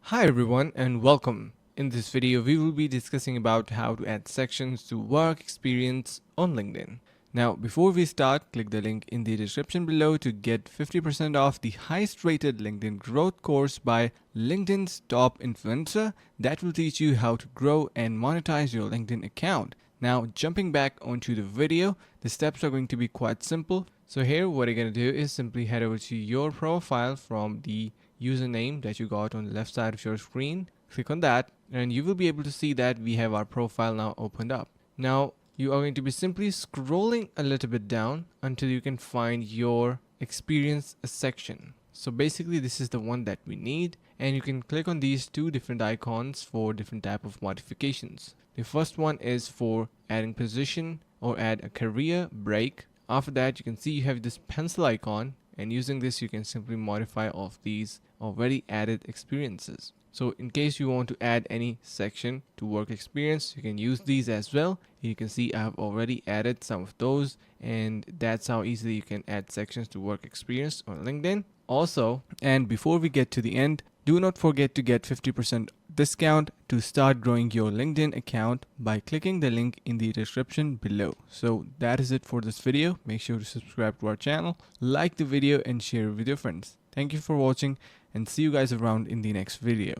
Hi everyone and welcome. In this video, we will be discussing about how to add sections to work experience on LinkedIn. Now, before we start, click the link in the description below to get 50% off the highest rated LinkedIn growth course by LinkedIn's top influencer that will teach you how to grow and monetize your LinkedIn account. Now, jumping back onto the video, the steps are going to be quite simple. So here, what you're going to do is simply head over to your profile from the username that you got on the left side of your screen. Click on that and you will be able to see that we have our profile now opened up. Now you are going to be simply scrolling a little bit down until you can find your experience section. So basically this is the one that we need, and you can click on these two different icons for different type of modifications. The first one is for adding position or add a career break. After that, you can see you have this pencil icon, and using this you can simply modify all of these already added experiences. So in case you want to add any section to work experience, you can use these as well. You can see I have already added some of those, and that's how easily you can add sections to work experience on LinkedIn. Also, and before we get to the end, do not forget to get 50% discount to start growing your LinkedIn account by clicking the link in the description below. So that is it for this video. Make sure to subscribe to our channel, like the video and share it with your friends. Thank you for watching and see you guys around in the next video.